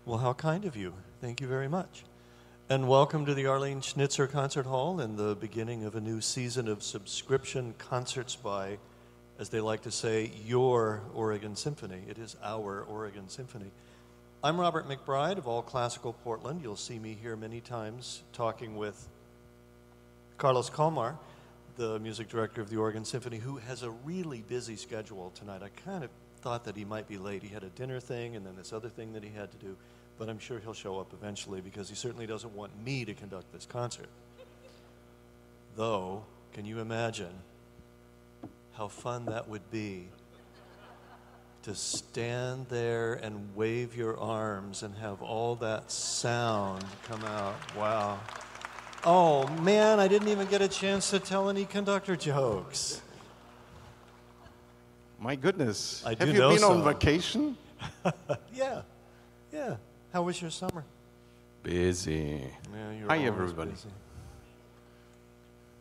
Well, how kind of you. Thank you very much. And welcome to the Arlene Schnitzer Concert Hall and the beginning of a new season of subscription concerts by, as they like to say, your Oregon Symphony. It is our Oregon Symphony. I'm Robert McBride of All Classical Portland. You'll see me here many times talking with Carlos Kalmar, the music director of the Oregon Symphony, who has a really busy schedule tonight. I kind of thought that he might be late. He had a dinner thing and then this other thing that he had to do, but I'm sure he'll show up eventually because he certainly doesn't want me to conduct this concert. Though, can you imagine how fun that would be to stand there and wave your arms and have all that sound come out? Wow. Oh man, I didn't even get a chance to tell any conductor jokes. My goodness. Have you been on vacation? Yeah. How was your summer? Busy. Yeah, Hi, everybody. Busy.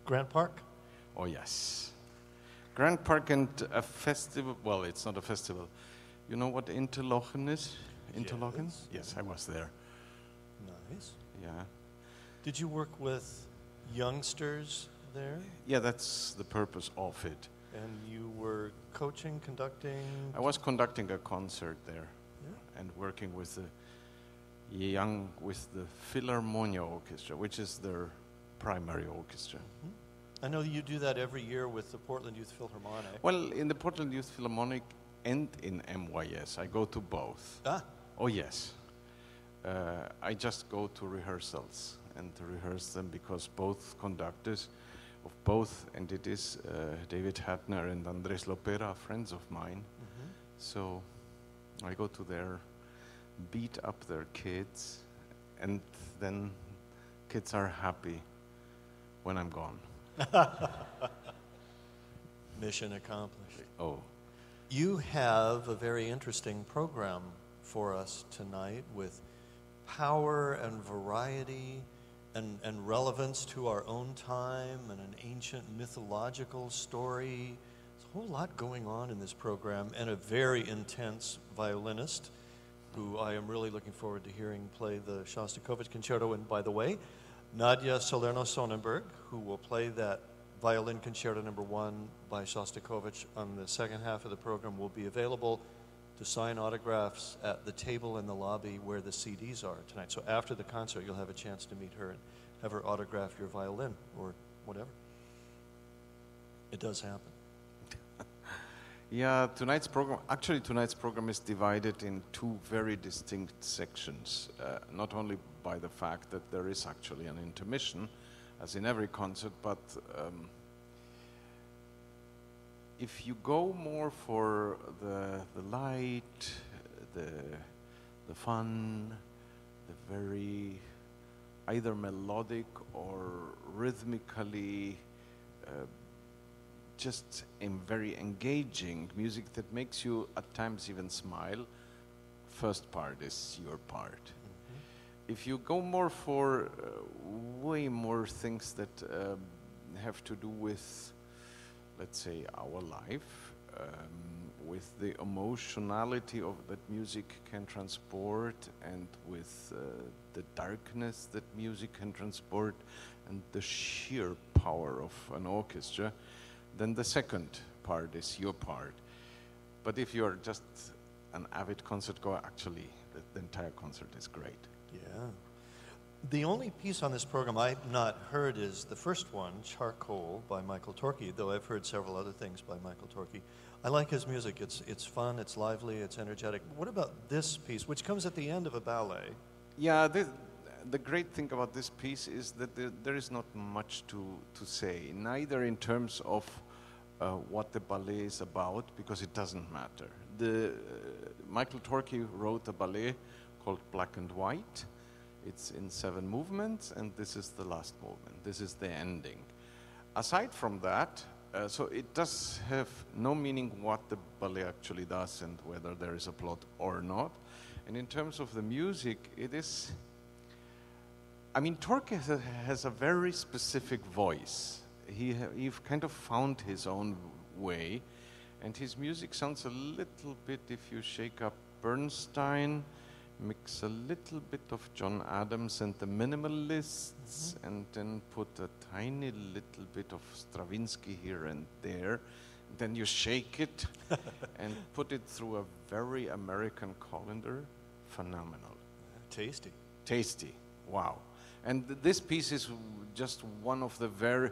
Grant Park? Oh, yes. Grant Park and a festival. Well, it's not a festival. You know what Interlochen is? Interlochen? Yes, I was there. Nice. Yeah. Did you work with youngsters there? Yeah, that's the purpose of it. And you were coaching, conducting? I was conducting a concert there, yeah, and working with the Philharmonia Orchestra, which is their primary orchestra. Mm-hmm. I know you do that every year with the Portland Youth Philharmonic. Well, in the Portland Youth Philharmonic and in MYS, I go to both. Ah. Oh, yes. I just go to rehearsals and to rehearse them because both conductors of both entities, David Hatner and Andres Lopera, are friends of mine. Mm-hmm. So I go to their, beat up their kids, and then kids are happy when I'm gone. Mission accomplished. Oh. You have a very interesting program for us tonight with power and variety and relevance to our own time and an ancient mythological story. There's a whole lot going on in this program, and a very intense violinist who I am really looking forward to hearing play the Shostakovich Concerto. And by the way, Nadja Salerno-Sonnenberg, who will play that Violin Concerto No. 1 by Shostakovich on the second half of the program, will be available to sign autographs at the table in the lobby where the CDs are tonight. So after the concert, you'll have a chance to meet her and have her autograph your violin or whatever. It does happen. Yeah, tonight's program is divided in two very distinct sections, not only by the fact that there is actually an intermission, as in every concert, but if you go more for the light, the fun, the very either melodic or rhythmically just very engaging music that makes you at times even smile, first part is your part. Mm-hmm. If you go more for way more things that have to do with, let's say, our life, with the emotionality of that music can transport, and with the darkness that music can transport, and the sheer power of an orchestra, then the second part is your part. But if you're just an avid concert goer, actually, the entire concert is great. Yeah. The only piece on this program I've not heard is the first one, Charcoal by Michael Torke, though I've heard several other things by Michael Torke. I like his music. It's fun, it's lively, it's energetic. What about this piece, which comes at the end of a ballet? Yeah, the great thing about this piece is that there is not much to say, neither in terms of what the ballet is about, because it doesn't matter. Michael Torke wrote a ballet called Black and White. It's in 7 movements, and this is the last movement. This is the ending. Aside from that, so it does have no meaning what the ballet actually does and whether there is a plot or not. And in terms of the music, it is, I mean, Torke has a very specific voice. He kind of found his own way, and his music sounds a little bit, if you shake up Bernstein, mix a little bit of John Adams and the Minimalists, and then put a tiny little bit of Stravinsky here and there. Then you shake it and put it through a very American colander. Phenomenal. Tasty. Tasty. Wow. And this piece is just one of the very,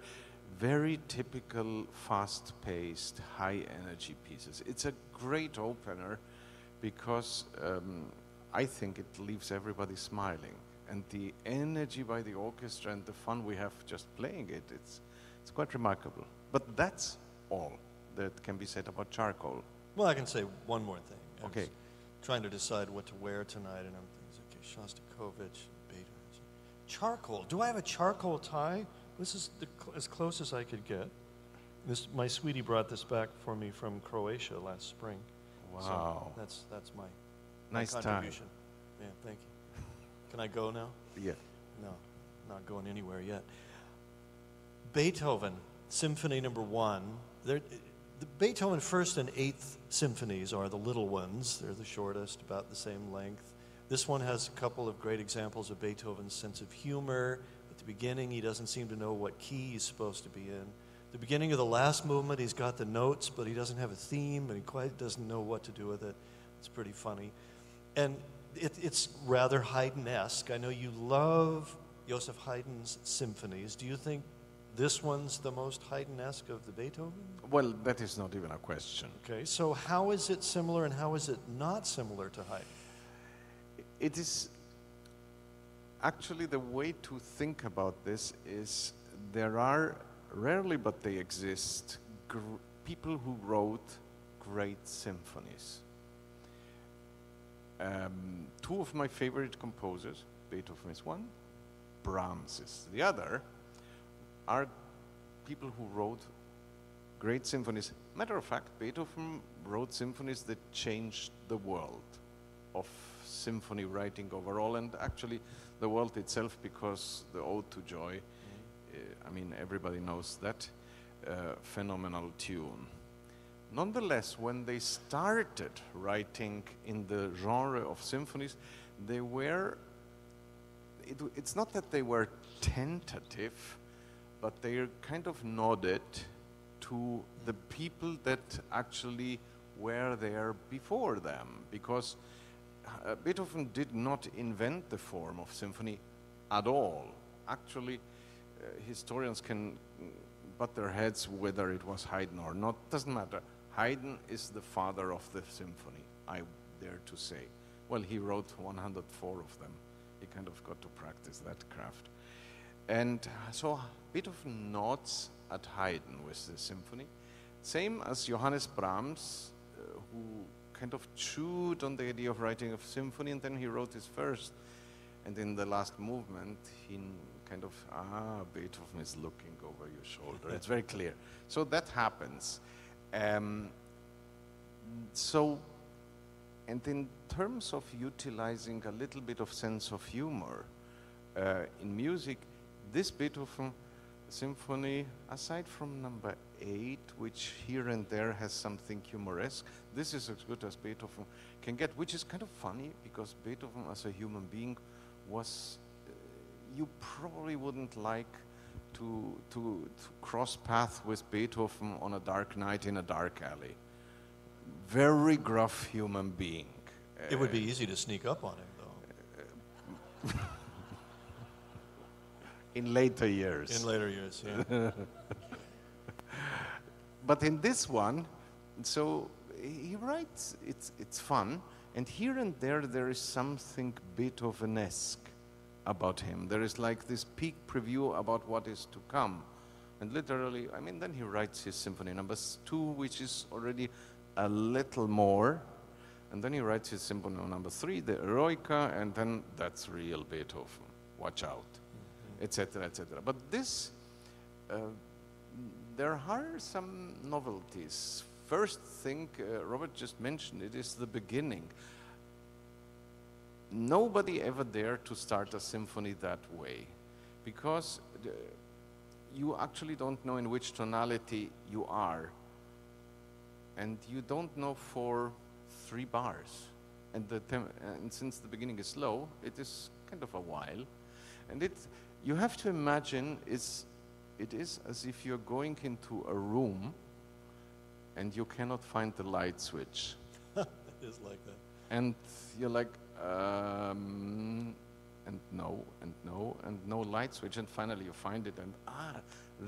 very typical fast-paced, high-energy pieces. It's a great opener because I think it leaves everybody smiling. And the energy by the orchestra and the fun we have just playing it, it's quite remarkable. But that's all that can be said about Charcoal. Well, I can say one more thing. I Okay. was trying to decide what to wear tonight, and I'm thinking, okay, Shostakovich, Beethoven. Charcoal. Do I have a charcoal tie? This is as close as I could get. My sweetie brought this back for me from Croatia last spring. Wow. So that's my Nice tie. contribution. Yeah, thank you. Can I go now? Yeah. No, not going anywhere yet. Beethoven, Symphony No. 1. The Beethoven First and Eighth Symphonies are the little ones. They're the shortest, about the same length. This one has a couple of great examples of Beethoven's sense of humor. At the beginning, he doesn't seem to know what key he's supposed to be in. The beginning of the last movement, he's got the notes, but he doesn't have a theme, and he quite doesn't know what to do with it. It's pretty funny. And it's rather Haydn-esque. I know you love Joseph Haydn's symphonies. Do you think this one's the most Haydn-esque of the Beethoven? Well, that is not even a question. Okay, so how is it similar and how is it not similar to Haydn? It is actually the way to think about this is there are, rarely but they exist, people who wrote great symphonies. Two of my favorite composers, Beethoven is one, Brahms is the other, are people who wrote great symphonies. Matter of fact, Beethoven wrote symphonies that changed the world of symphony writing overall, and actually the world itself, because the Ode to Joy, I mean, everybody knows that phenomenal tune. Nonetheless, when they started writing in the genre of symphonies, they were, it's not that they were tentative, but they kind of nodded to the people that actually were there before them, because Beethoven did not invent the form of symphony at all. Actually, historians can butt their heads whether it was Haydn or not, doesn't matter. Haydn is the father of the symphony, I dare to say. Well, he wrote 104 of them. He kind of got to practice that craft. And so Beethoven nods at Haydn with the symphony. Same as Johannes Brahms, who kind of chewed on the idea of writing a symphony, and then he wrote his first. And in the last movement, he kind of, Beethoven is looking over your shoulder. It's very clear. So that happens. And in terms of utilizing a little bit of sense of humor in music, this Beethoven symphony, aside from number 8, which here and there has something humoresque, this is as good as Beethoven can get, which is kind of funny because Beethoven as a human being was, you probably wouldn't like to cross paths with Beethoven on a dark night in a dark alley. Very gruff human being. It would be easy to sneak up on him, though. In later years. In later years, yeah. But in this one, so he writes, it's fun, and here and there is something Beethoven-esque about him. There is like this peak preview about what is to come. And literally, I mean, then he writes his Symphony No. 2, which is already a little more. And then he writes his Symphony No. 3, the Eroica, and then that's real Beethoven. Watch out, etc., etc. But this, there are some novelties. First thing, Robert just mentioned, it is the beginning. Nobody ever dared to start a symphony that way, because you actually don't know in which tonality you are, and you don't know for 3 bars. and since the beginning is slow, it is kind of a while. And you have to imagine it is as if you're going into a room and you cannot find the light switch. It is like that. And you're like, and no, and no, and no light switch, and finally you find it, and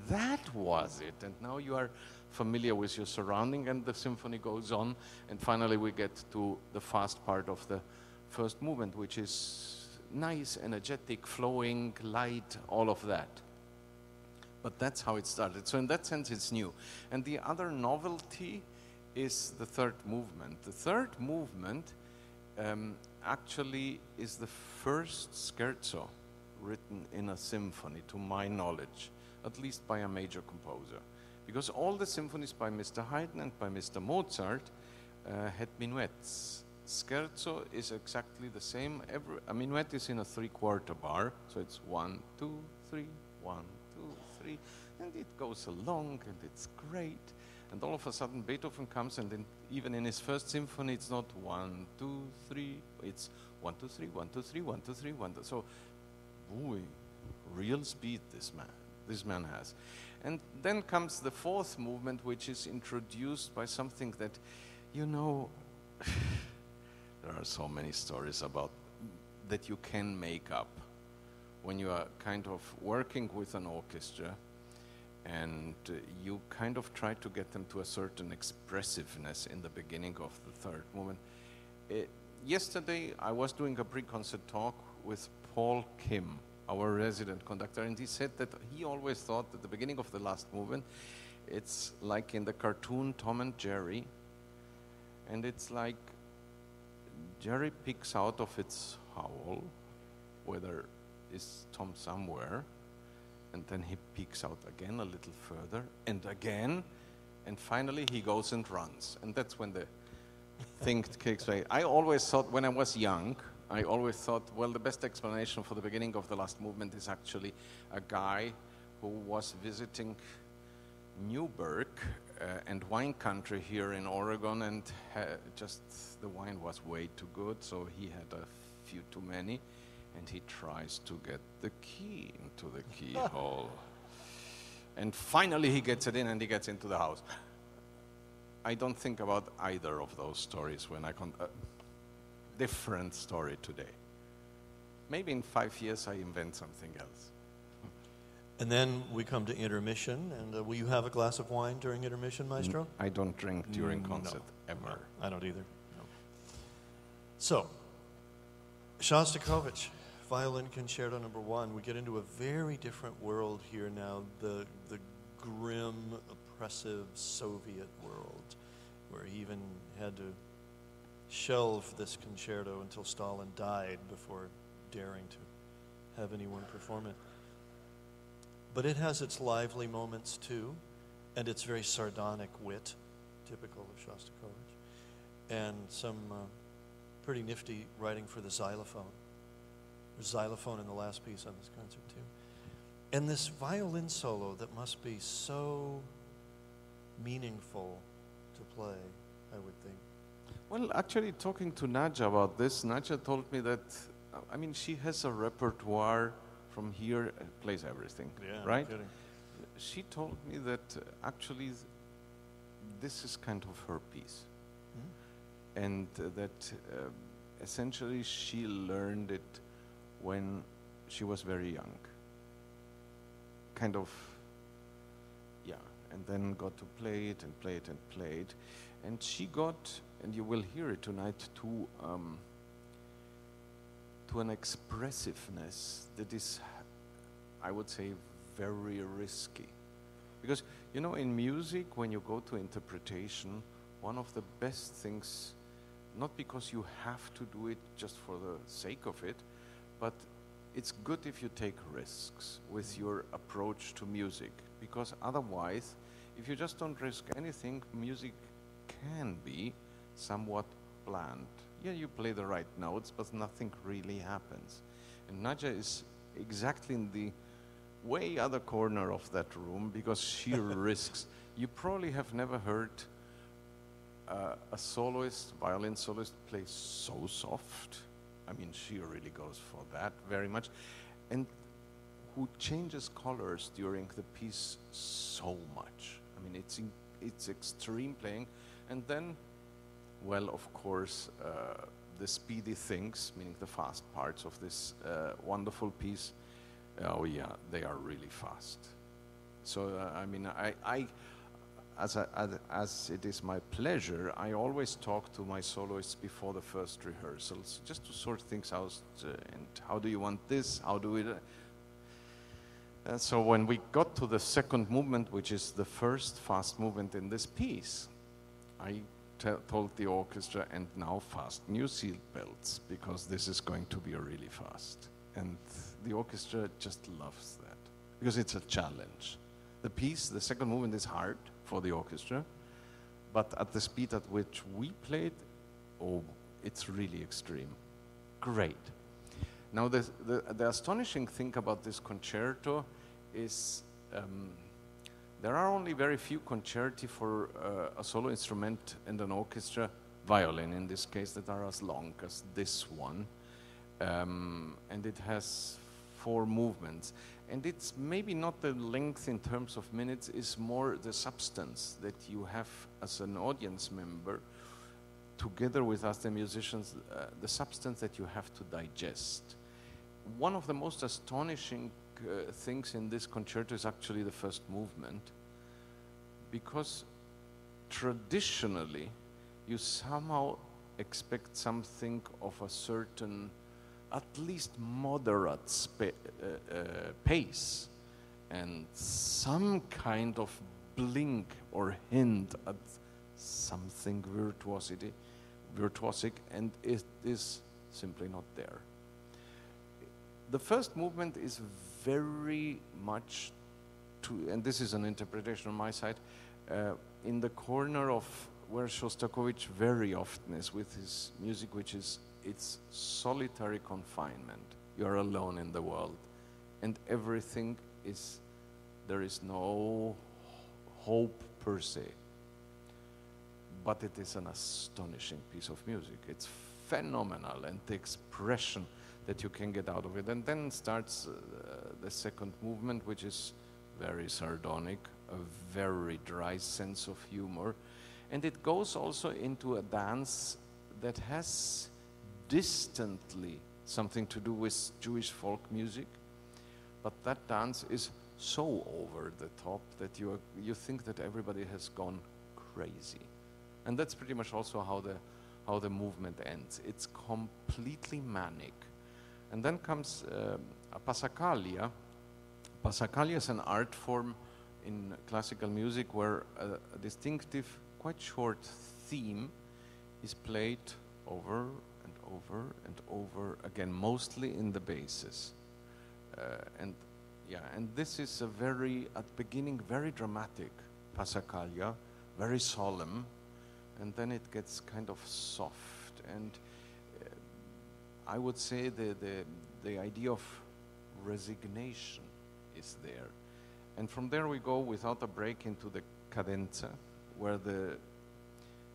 that was it. And now you are familiar with your surrounding, and the symphony goes on, and finally we get to the fast part of the first movement, which is nice, energetic, flowing, light, all of that. But that's how it started. So in that sense, it's new. And the other novelty is the third movement. The third movement actually is the first scherzo written in a symphony, to my knowledge, at least by a major composer. Because all the symphonies by Mr. Haydn and by Mr. Mozart had minuets. Scherzo is exactly the same. A minuet is in a 3/4 bar, so it's 1, 2, 3, 1, 2, 3, and it goes along, and it's great. And all of a sudden, Beethoven comes, and even in his first symphony, it's not 1, 2, 3, it's 1, 2, 3, 1, 2, 3, 1, 2, 3, 1, 2. So, boy, real speed this man has. And then comes the fourth movement, which is introduced by something that, you know, there are so many stories about that you can make up when you are kind of working with an orchestra and you kind of try to get them to a certain expressiveness in the beginning of the third movement. Yesterday I was doing a pre-concert talk with Paul Kim, our resident conductor, and he said that he always thought that the beginning of the last movement, it's like in the cartoon Tom and Jerry, and it's like Jerry picks out of its howl whether is Tom somewhere, and then he peeks out again a little further, and again, and finally he goes and runs. And that's when the thing kicks away. I always thought, when I was young, I always thought, well, the best explanation for the beginning of the last movement is actually a guy who was visiting Newburgh and wine country here in Oregon, and just the wine was way too good, so he had a few too many, and he tries to get the key into the keyhole. And finally he gets it in, and he gets into the house. I don't think about either of those stories when I different story today. Maybe in 5 years I invent something else. And then we come to intermission, and will you have a glass of wine during intermission, Maestro? I don't drink during concert, ever. No, I don't either. No. So, Shostakovich, Violin Concerto No. 1. We get into a very different world here now, the grim, oppressive Soviet world, where he even had to shelve this concerto until Stalin died before daring to have anyone perform it. But it has its lively moments too, and its very sardonic wit, typical of Shostakovich, and some pretty nifty writing for the xylophone. There's xylophone in the last piece on this concert too. And this violin solo that must be so meaningful to play, I would think. Well, actually, talking to Nadja about this, Nadja told me that, I mean, she has a repertoire from here, plays everything, right? No kidding. She told me that actually this is kind of her piece. And that essentially she learned it when she was very young. Kind of, yeah, and then got to play it and play it and play it. And she got, and you will hear it tonight, to an expressiveness that is, I would say, very risky. Because, you know, in music, when you go to interpretation, one of the best things, not because you have to do it just for the sake of it, but it's good if you take risks with your approach to music. Because otherwise, if you just don't risk anything, music can be somewhat bland. Yeah, you play the right notes, but nothing really happens. And Nadja is exactly in the way other corner of that room, because she risks. You probably have never heard a soloist, violin soloist, plays so soft. I mean, she really goes for that very much. And who changes colors during the piece so much. I mean, it's extreme playing. And then, well, of course, the speedy things, meaning the fast parts of this wonderful piece, oh yeah, they are really fast. So, I mean, as it is my pleasure, I always talk to my soloists before the first rehearsals, just to sort things out, and how do you want this, how do we... So when we got to the second movement, which is the first fast movement in this piece, I told the orchestra, and now fasten your seat belts, because this is going to be really fast. And the orchestra just loves that, because it's a challenge. The piece, the second movement, is hard for the orchestra, but at the speed at which we played, oh, it's really extreme. Great. Now, the astonishing thing about this concerto is there are only very few concerti for a solo instrument and an orchestra, violin in this case, that are as long as this one. And it has 4 movements. And it's maybe not the length in terms of minutes, it's more the substance that you have as an audience member, together with us, the musicians, the substance that you have to digest. One of the most astonishing things in this concerto is actually the first movement, because traditionally you somehow expect something of a certain, at least moderate pace, and some kind of blink or hint at something virtuosic, and it is simply not there. The first movement is very much, and this is an interpretation on my side, in the corner of where Shostakovich very often is with his music, which is its solitary confinement. You are alone in the world, and everything is, there is no hope per se. But it is an astonishing piece of music. It's phenomenal, and the expression that you can get out of it. And then starts the second movement, which is very sardonic, a very dry sense of humor. And it goes also into a dance that has distantly something to do with Jewish folk music. But that dance is so over the top that you think that everybody has gone crazy. And that's pretty much also how the movement ends. It's completely manic. And then comes a passacaglia. Passacaglia is an art form in classical music where a distinctive, quite short theme is played over and over and over again, mostly in the basses. And this is a very, at the beginning, very dramatic passacaglia, very solemn, and then it gets kind of soft. And I would say the idea of resignation is there. And from there we go without a break into the cadenza, where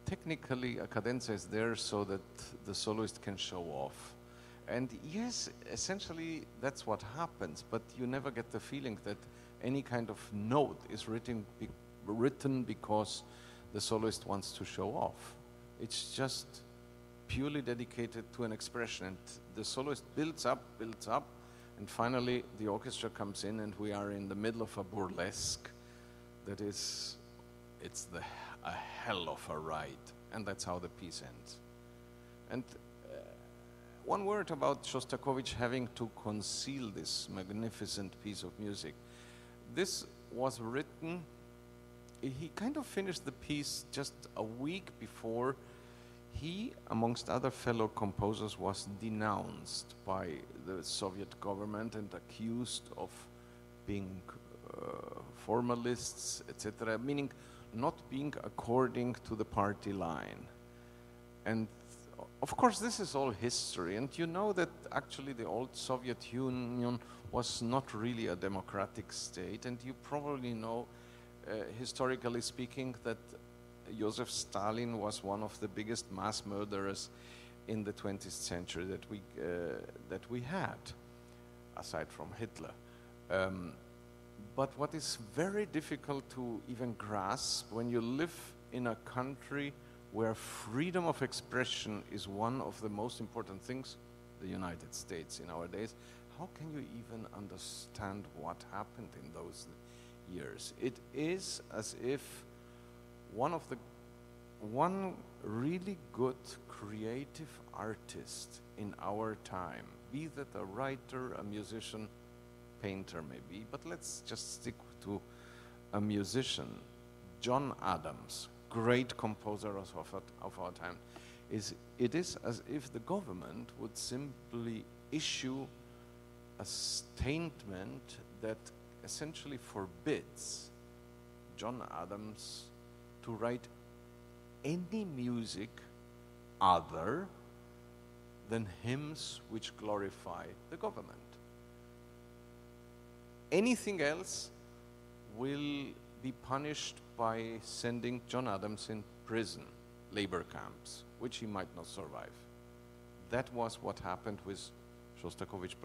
technically a cadenza is there so that the soloist can show off. And yes, essentially that's what happens, but you never get the feeling that any kind of note is written because the soloist wants to show off. It's just purely dedicated to an expression, and the soloist builds up, and finally the orchestra comes in, and we are in the middle of a burlesque that is, it's a hell of a ride, and that's how the piece ends. And one word about Shostakovich having to conceal this magnificent piece of music. This was written, he kind of finished the piece just a week before he, amongst other fellow composers, was denounced by the Soviet government and accused of being formalists, etc., meaning not being according to the party line. And of course, this is all history, and you know that actually the old Soviet Union was not really a democratic state, and you probably know, historically speaking, that Joseph Stalin was one of the biggest mass murderers in the 20th century that we had, aside from Hitler. But what is very difficult to even grasp when you live in a country where freedom of expression is one of the most important things, the United States in our days, how can you even understand what happened in those years? It is as if one really good creative artist in our time, be that a writer, a musician, painter maybe, but let's just stick to a musician, John Adams, great composer of our time, it is as if the government would simply issue a statement that essentially forbids John Adams to write any music other than hymns which glorify the government. Anything else will be punished by sending John Adams in prison, labor camps, which he might not survive. That was what happened with Shostakovich